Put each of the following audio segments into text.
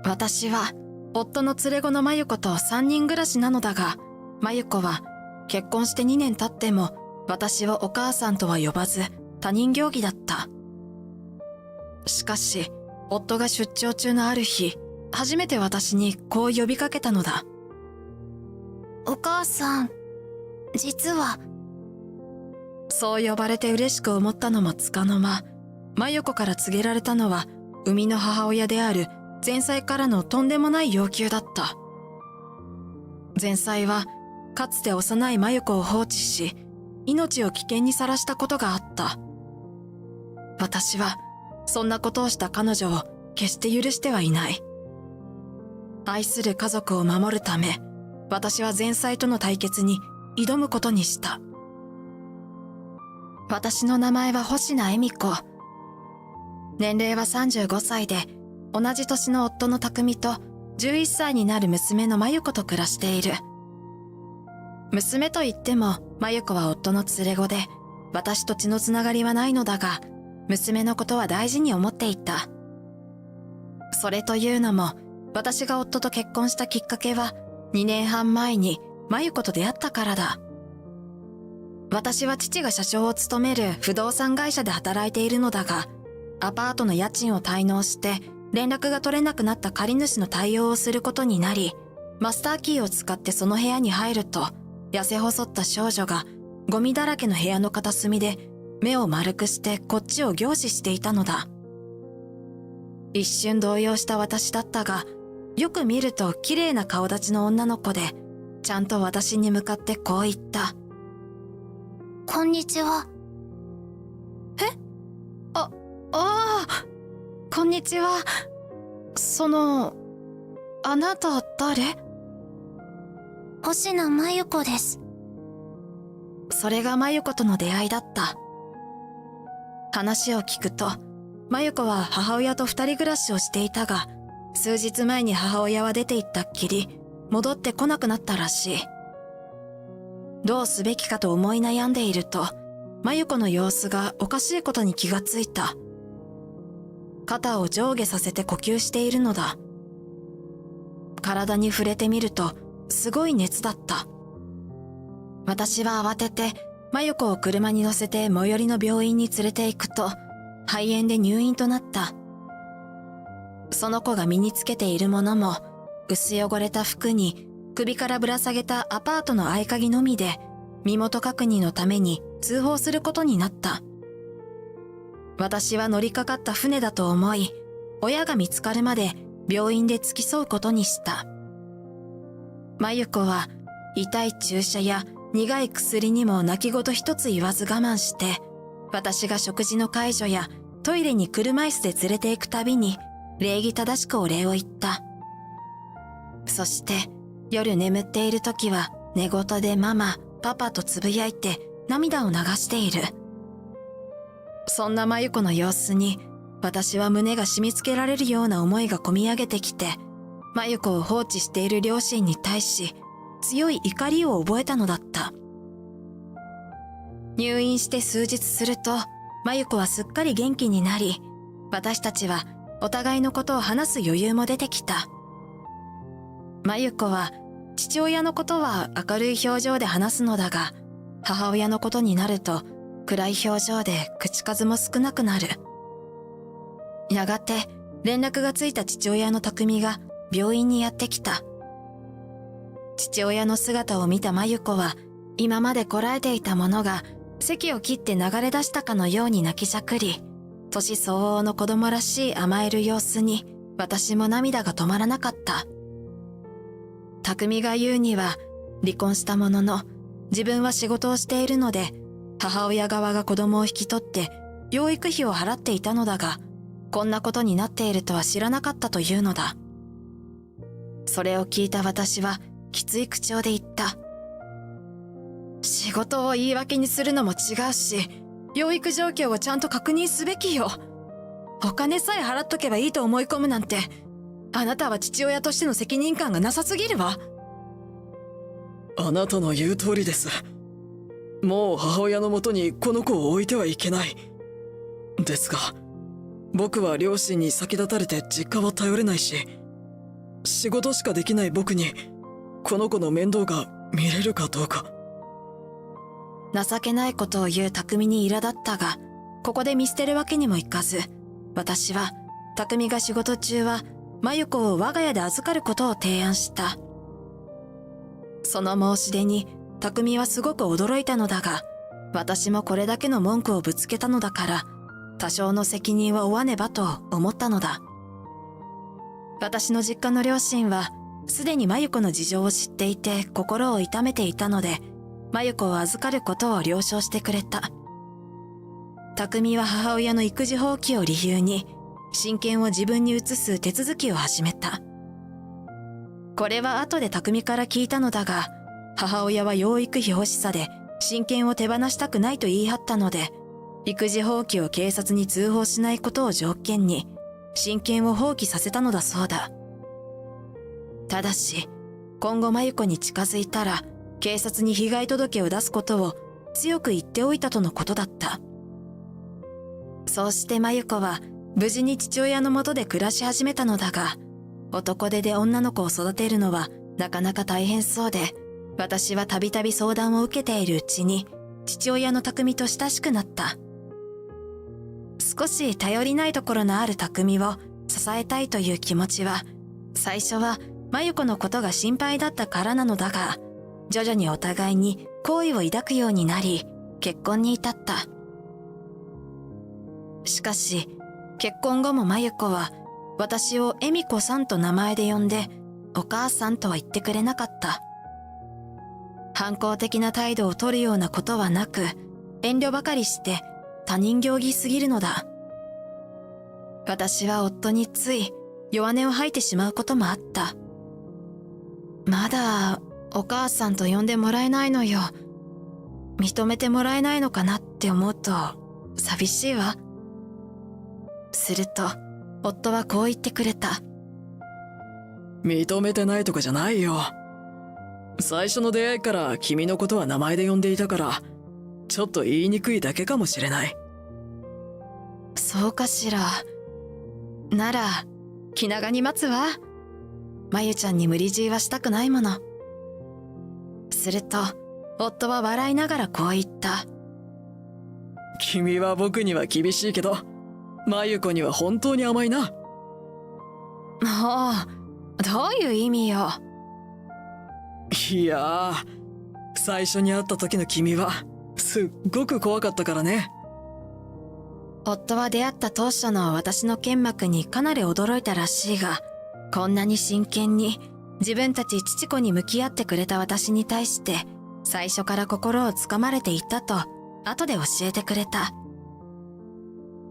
私は夫の連れ子の真由子と3人暮らしなのだが、真由子は結婚して2年経っても私をお母さんとは呼ばず他人行儀だった。しかし夫が出張中のある日、初めて私にこう呼びかけたのだ。お母さん、実は。そう呼ばれて嬉しく思ったのもつかの間、真由子から告げられたのは生みの母親である前妻からのとんでもない要求だった。前妻はかつて幼い真由子を放置し、命を危険にさらしたことがあった。私はそんなことをした彼女を決して許してはいない。愛する家族を守るため、私は前妻との対決に挑むことにした。私の名前は星名恵美子。年齢は35歳で、同じ年の夫の匠と11歳になる娘の真由子と暮らしている。娘といっても真由子は夫の連れ子で、私と血のつながりはないのだが、娘のことは大事に思っていた。それというのも、私が夫と結婚したきっかけは2年半前に真由子と出会ったからだ。私は父が社長を務める不動産会社で働いているのだが、アパートの家賃を滞納して連絡が取れなくなった借り主の対応をすることになり、マスターキーを使ってその部屋に入ると、痩せ細った少女がゴミだらけの部屋の片隅で目を丸くしてこっちを凝視していたのだ。一瞬動揺した私だったが、よく見ると綺麗な顔立ちの女の子で、ちゃんと私に向かってこう言った。こんにちは。ああ、こんにちは。あなた誰？星名真由子です。それが真由子との出会いだった。話を聞くと、真由子は母親と二人暮らしをしていたが、数日前に母親は出て行ったっきり、戻ってこなくなったらしい。どうすべきかと思い悩んでいると、真由子の様子がおかしいことに気がついた。肩を上下させて呼吸しているのだ。体に触れてみると、すごい熱だった。私は慌てて、真由子を車に乗せて最寄りの病院に連れて行くと、肺炎で入院となった。その子が身につけているものも、薄汚れた服に首からぶら下げたアパートの合鍵のみで、身元確認のために通報することになった。私は乗りかかった船だと思い、親が見つかるまで病院で付き添うことにした。真由子は痛い注射や苦い薬にも泣き言一つ言わず我慢して、私が食事の介助やトイレに車椅子で連れて行くたびに礼儀正しくお礼を言った。そして夜眠っている時は寝言でママ、パパとつぶやいて涙を流している。そんな真由子の様子に私は胸が締め付けられるような思いがこみ上げてきて、真由子を放置している両親に対し強い怒りを覚えたのだった。入院して数日すると真由子はすっかり元気になり、私たちはお互いのことを話す余裕も出てきた。真由子は父親のことは明るい表情で話すのだが、母親のことになると暗い表情で口数も少なくなる。やがて連絡がついた父親の匠が病院にやってきた。父親の姿を見た真由子は、今までこらえていたものが堰を切って流れ出したかのように泣きじゃくり、年相応の子供らしい甘える様子に私も涙が止まらなかった。匠が言うには、離婚したものの自分は仕事をしているので、母親側が子供を引き取って養育費を払っていたのだが、こんなことになっているとは知らなかったというのだ。それを聞いた私はきつい口調で言った。仕事を言い訳にするのも違うし、養育状況をちゃんと確認すべきよ。お金さえ払っとけばいいと思い込むなんて、あなたは父親としての責任感がなさすぎるわ。あなたの言う通りです。もう母親のもとにこの子を置いてはいけない。ですが、僕は両親に先立たれて実家は頼れないし、仕事しかできない僕にこの子の面倒が見れるかどうか。情けないことを言う匠に苛立ったが、ここで見捨てるわけにもいかず、私は匠が仕事中は真由子を我が家で預かることを提案した。その申し出に匠はすごく驚いたのだが、私もこれだけの文句をぶつけたのだから多少の責任は負わねばと思ったのだ。私の実家の両親はすでに真由子の事情を知っていて心を痛めていたので、真由子を預かることを了承してくれた。匠は母親の育児放棄を理由に親権を自分に移す手続きを始めた。これは後で匠から聞いたのだが、母親は養育費欲しさで親権を手放したくないと言い張ったので、育児放棄を警察に通報しないことを条件に親権を放棄させたのだそうだ。ただし、今後真由子に近づいたら警察に被害届を出すことを強く言っておいたとのことだった。そうして真由子は無事に父親のもとで暮らし始めたのだが、男手で女の子を育てるのはなかなか大変そうで、私はたびたび相談を受けているうちに父親の匠と親しくなった。少し頼りないところのある匠を支えたいという気持ちは、最初は真由子のことが心配だったからなのだが、徐々にお互いに好意を抱くようになり、結婚に至った。しかし、結婚後も真由子は私を恵美子さんと名前で呼んで、お母さんとは言ってくれなかった。反抗的な態度を取るようなことはなく、遠慮ばかりして他人行儀すぎるのだ。私は夫につい弱音を吐いてしまうこともあった。まだお母さんと呼んでもらえないのよ。認めてもらえないのかなって思うと寂しいわ。すると夫はこう言ってくれた。認めてないとかじゃないよ。最初の出会いから君のことは名前で呼んでいたから、ちょっと言いにくいだけかもしれない。そうかしら。なら気長に待つわ。まゆちゃんに無理強いはしたくないもの。すると夫は笑いながらこう言った。君は僕には厳しいけど、真由子には本当に甘いな。もう、どういう意味よ。いやー、最初に会った時の君はすっごく怖かったからね。夫は出会った当初の私の剣幕にかなり驚いたらしいが、こんなに真剣に自分たち父子に向き合ってくれた私に対して最初から心をつかまれていたと後で教えてくれた。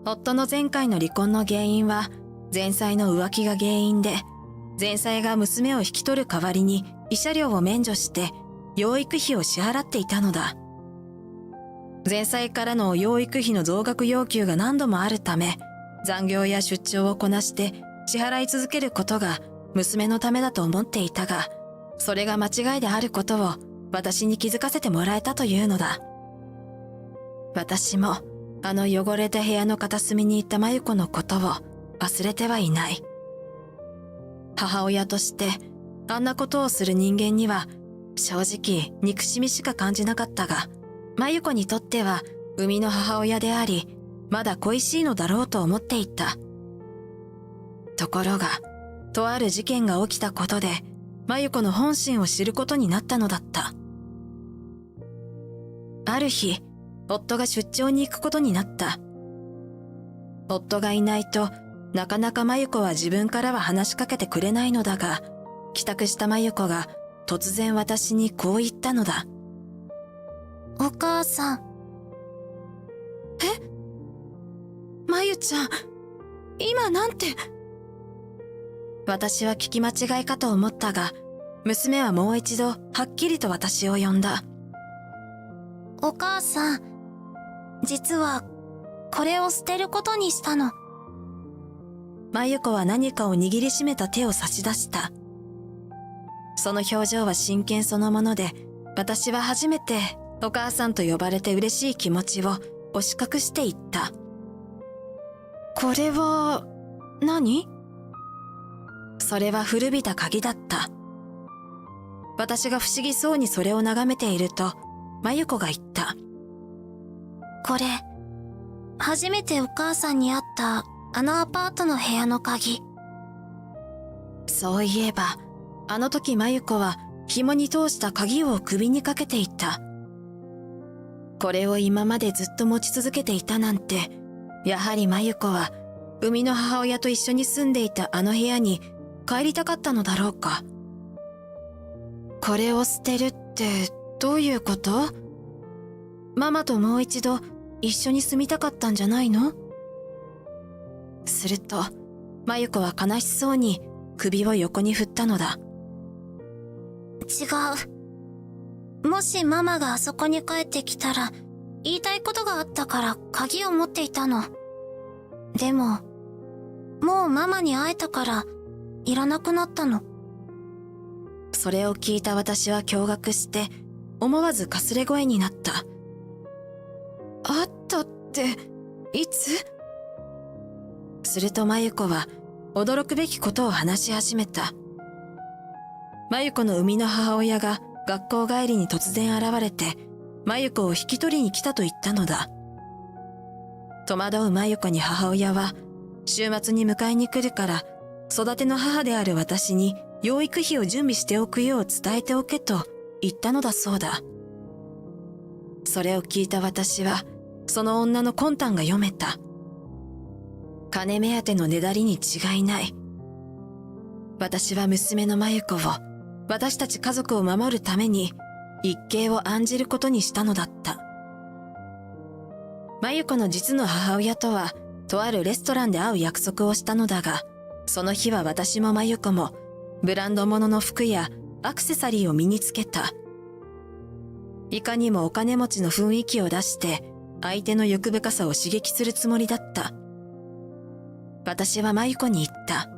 夫の前回の離婚の原因は前妻の浮気が原因で、前妻が娘を引き取る代わりに慰謝料を免除して養育費を支払っていたのだ。前妻からの養育費の増額要求が何度もあるため、残業や出張をこなして支払い続けることが娘のためだと思っていたが、それが間違いであることを私に気づかせてもらえたというのだ。私もあの汚れた部屋の片隅にいた真由子のことを忘れてはいない。母親としてあんなことをする人間には正直憎しみしか感じなかったが、真由子にとっては生みの母親であり、まだ恋しいのだろうと思っていた。ところが、とある事件が起きたことで真由子の本心を知ることになったのだった。ある日、夫が出張に行くことになった。夫がいないとなかなか真由子は自分からは話しかけてくれないのだが、帰宅した真由子が突然私にこう言ったのだ。お母さん。え？真由ちゃん、今なんて。私は聞き間違いかと思ったが、娘はもう一度はっきりと私を呼んだ。お母さん、実はこれを捨てることにしたの。真由子は何かを握りしめた手を差し出した。その表情は真剣そのもので、私は初めてお母さんと呼ばれて嬉しい気持ちを押し隠していった。これは何？そそれは古びた鍵だった。私が不思議そうにそれを眺めていると、まゆこが言った。これ、初めてお母さんに会ったあのアパートの部屋の鍵。そういえば、あの時まゆこは紐に通した鍵を首にかけていた。これを今までずっと持ち続けていたなんて、やはりまゆこは生みの母親と一緒に住んでいたあの部屋に帰りたかったのだろうか。これを捨てるってどういうこと？ママともう一度一緒に住みたかったんじゃないの？すると、まゆこは悲しそうに首を横に振ったのだ。違う。もしママがあそこに帰ってきたら、言いたいことがあったから鍵を持っていたの。でも、もうママに会えたから、いらなくなったの。それを聞いた私は驚愕して、思わずかすれ声になった。あったって、いつ？するとまゆこは、驚くべきことを話し始めた。まゆこの生みの母親が学校帰りに突然現れて、まゆこを引き取りに来たと言ったのだ。戸惑うまゆこに母親は、週末に迎えに来るから、育ての母である私に養育費を準備しておくよう伝えておけと言ったのだそうだ。それを聞いた私は、その女の魂胆が読めた。金目当てのねだりに違いない。私は娘のまゆこを、私たち家族を守るために、一計を案じることにしたのだった。まゆこの実の母親とは、とあるレストランで会う約束をしたのだが、その日は私もまゆこも、ブランド物の服やアクセサリーを身につけた。いかにもお金持ちの雰囲気を出して、相手の欲深さを刺激するつもりだった。私はまゆこに言った。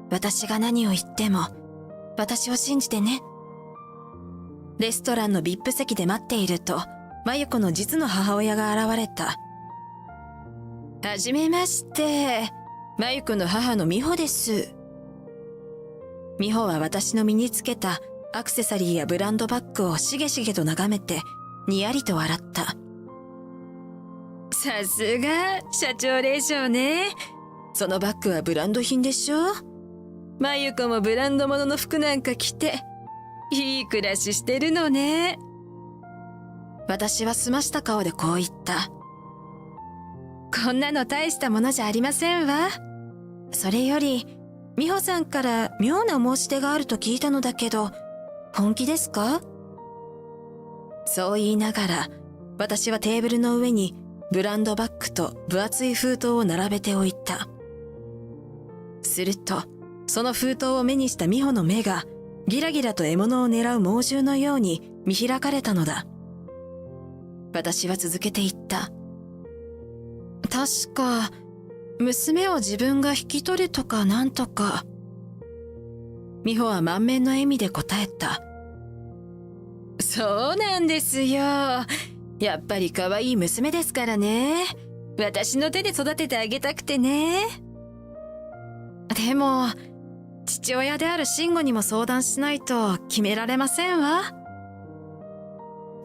私が何を言っても、私を信じてね。レストランの VIP 席で待っていると、まゆこの実の母親が現れた。はじめまして。まゆこの母の美穂です。美穂は私の身につけたアクセサリーやブランドバッグをしげしげと眺めて、にやりと笑った。さすが、社長でしょうね。そのバッグはブランド品でしょ？まゆこもブランド物の服なんか着て、いい暮らししてるのね。私は澄ました顔でこう言った。こんなの大したものじゃありませんわ。それより、美穂さんから妙な申し出があると聞いたのだけど、本気ですか？そう言いながら、私はテーブルの上にブランドバッグと分厚い封筒を並べておいた。すると、その封筒を目にした美穂の目が、ギラギラと獲物を狙う猛獣のように見開かれたのだ。私は続けて言った。確か、娘を自分が引き取るとかなんとか。美穂は満面の笑みで答えた。そうなんですよ。やっぱり可愛い娘ですからね。私の手で育ててあげたくてね。でも、父親である慎吾にも相談しないと決められませんわ。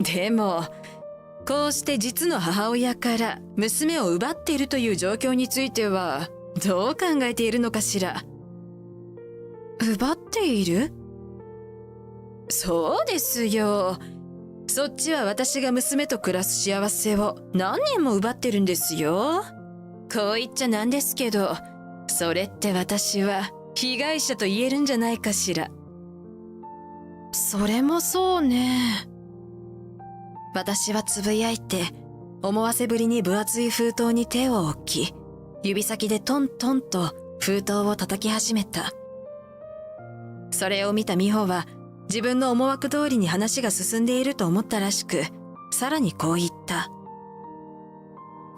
でも、こうして実の母親から娘を奪っているという状況については、どう考えているのかしら。奪っている？そうですよ。そっちは私が娘と暮らす幸せを何年も奪ってるんですよ。こう言っちゃなんですけど、それって私は被害者と言えるんじゃないかしら。それもそうね。私はつぶやいて、思わせぶりに分厚い封筒に手を置き、指先でトントンと封筒を叩き始めた。それを見た美穂は、自分の思惑通りに話が進んでいると思ったらしく、さらにこう言った。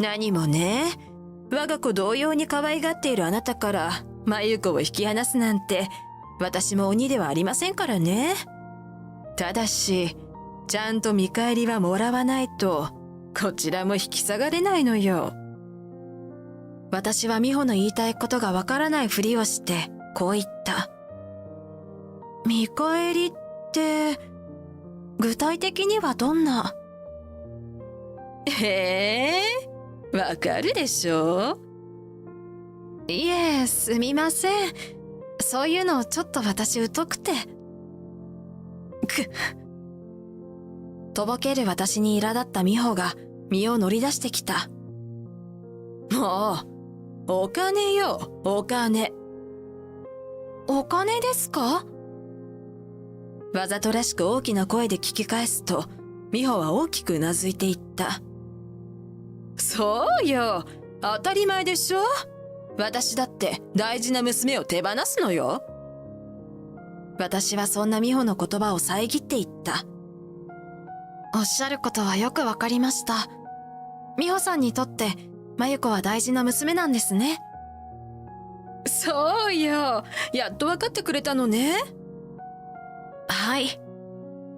何もね、我が子同様に可愛がっているあなたから、まゆこを引き離すなんて、私も鬼ではありませんからね。ただし、ちゃんと見返りはもらわないと、こちらも引き下がれないのよ。私は美穂の言いたいことがわからないふりをして、こう言った。見返りって、具体的にはどんな？わかるでしょ？いえ、すみません。そういうのちょっと私疎くて。とぼける私に苛立った美穂が身を乗り出してきた。もう、お金よ、お金。お金ですか？わざとらしく大きな声で聞き返すと、美穂は大きくうなずいていった。そうよ、当たり前でしょ？私だって大事な娘を手放すのよ。私はそんな美穂の言葉を遮っていった。おっしゃることはよくわかりました。美穂さんにとって真由子は大事な娘なんですね。そうよ、やっと分かってくれたのね。はい。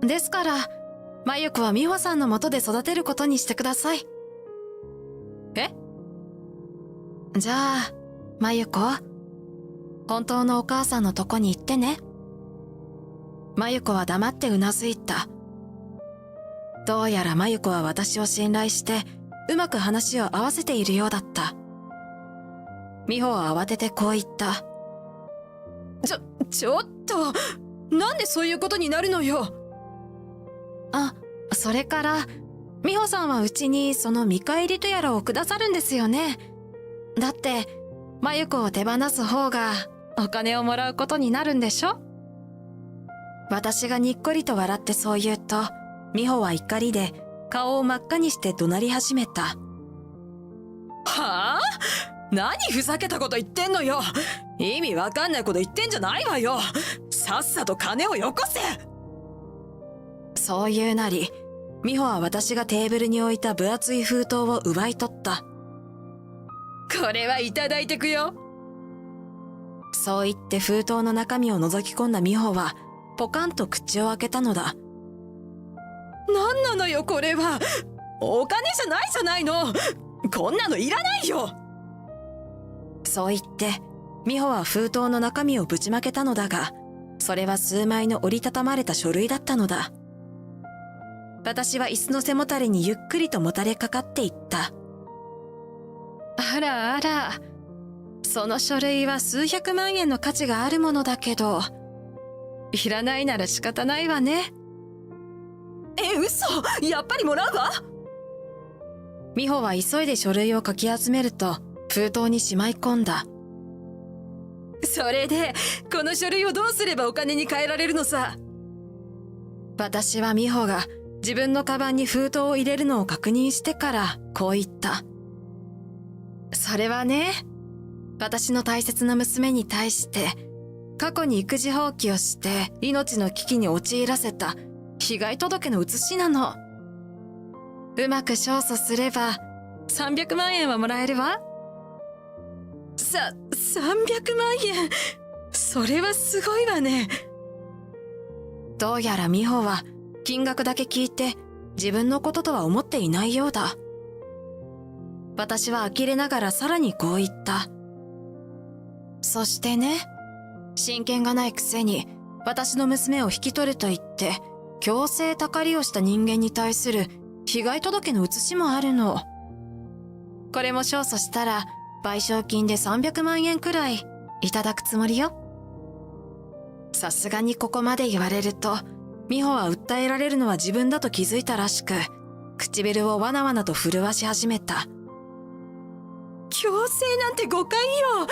ですから真由子は美穂さんの元で育てることにしてください。え？じゃあ真由子、本当のお母さんのとこに行ってね。真由子は黙ってうなずいた。どうやら真由子は私を信頼してうまく話を合わせているようだった。美穂は慌ててこう言った。ちょっと、なんでそういうことになるのよ。あ、それから美穂さんはうちにその見返りとやらをくださるんですよね。だって真由子を手放す方がお金をもらうことになるんでしょ。私がにっこりと笑ってそう言うと、美穂は怒りで顔を真っ赤にして怒鳴り始めた。はあ？何ふざけたこと言ってんのよ。意味わかんないこと言ってんじゃないわよ。さっさと金をよこせ。そう言うなり、美穂は私がテーブルに置いた分厚い封筒を奪い取った。これはいただいてくよ。そう言って封筒の中身を覗き込んだ美穂はポカンと口を開けたのだ。何なのよこれは。お金じゃないじゃないの。こんなのいらないよ。そう言って美穂は封筒の中身をぶちまけたのだが、それは数枚の折りたたまれた書類だったのだ。私は椅子の背もたれにゆっくりともたれかかっていった。あらあら、その書類は数百万円の価値があるものだけど、いらないなら仕方ないわね。嘘、やっぱりもらうわ。美穂は急いで書類をかき集めると封筒にしまい込んだ。それでこの書類をどうすればお金に換えられるのさ。私は美穂が自分のカバンに封筒を入れるのを確認してからこう言った。それはね、私の大切な娘に対して過去に育児放棄をして命の危機に陥らせた被害届の写しなの。うまく勝訴すれば300万円はもらえるわ。300万円、それはすごいわね。どうやら美穂は金額だけ聞いて自分のこととは思っていないようだ。私は呆れながらさらにこう言った。そしてね、親権がないくせに私の娘を引き取ると言って強制たかりをした人間に対する被害届の写しもあるの。これも勝訴したら賠償金で300万円くらいいただくつもりよ。さすがにここまで言われると美穂は訴えられるのは自分だと気づいたらしく、唇をわなわなと震わし始めた。強制なんて誤解よ。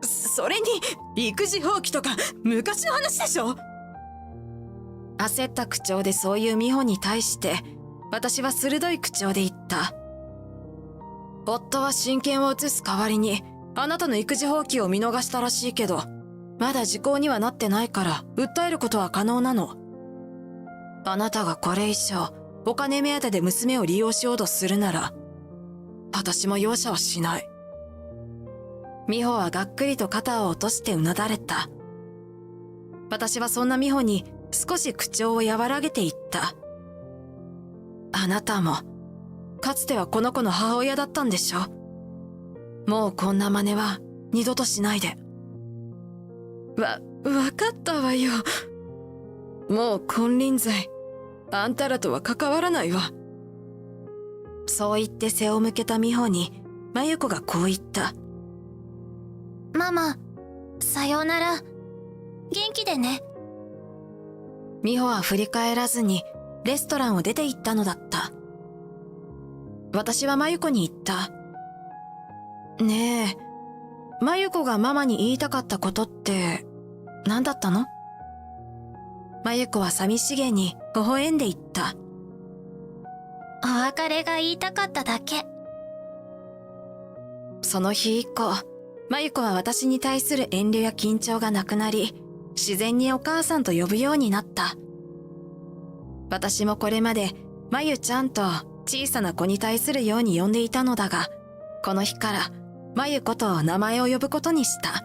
それに育児放棄とか昔の話でしょ。焦った口調でそういう美穂に対して私は鋭い口調で言った。夫は親権を移す代わりにあなたの育児放棄を見逃したらしいけど、まだ時効にはなってないから訴えることは可能なの。あなたがこれ以上お金目当てで娘を利用しようとするなら私も容赦はしない。美穂はがっくりと肩を落としてうなだれた。私はそんな美穂に少し口調を和らげていった。あなたもかつてはこの子の母親だったんでしょ。もうこんな真似は二度としないで。わかったわよ。もう金輪際、あんたらとは関わらないわ。そう言って背を向けた美穂に、まゆこがこう言った。ママ、さようなら。元気でね。美穂は振り返らずに、レストランを出て行ったのだった。私はまゆこに言った。ねえ、まゆこがママに言いたかったことって、何だったの？まゆこは寂しげに微笑んで言った。お別れが言いたかっただけ。その日以降、まゆこは私に対する遠慮や緊張がなくなり、自然にお母さんと呼ぶようになった。私もこれまで、まゆちゃんと小さな子に対するように呼んでいたのだが、この日から、まゆこと名前を呼ぶことにした。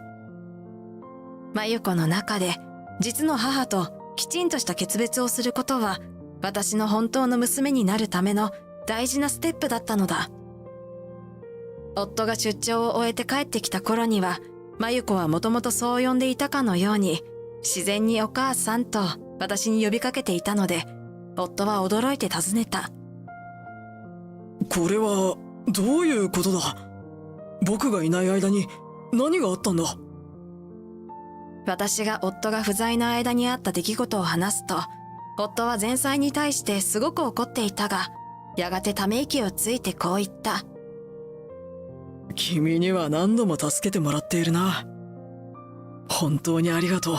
まゆこの中で、実の母ときちんとした決別をすることは、私の本当の娘になるための大事なステップだったのだ。夫が出張を終えて帰ってきた頃には、まゆこはもともとそう呼んでいたかのように、自然にお母さんと私に呼びかけていたので、夫は驚いて尋ねた。これは、どういうことだ？僕がいない間に何があったんだ？私が夫が不在の間にあった出来事を話すと、夫は前妻に対してすごく怒っていたが、やがてため息をついてこう言った。君には何度も助けてもらっているな。本当にありがとう。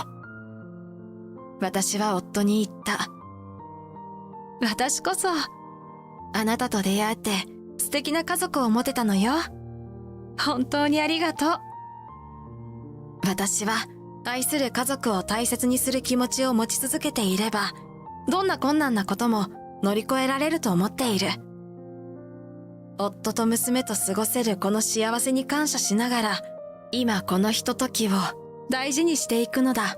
私は夫に言った。私こそ、あなたと出会えて素敵な家族を持てたのよ。本当にありがとう。私は愛する家族を大切にする気持ちを持ち続けていれば、どんな困難なことも乗り越えられると思っている。夫と娘と過ごせるこの幸せに感謝しながら、今このひとときを大事にしていくのだ。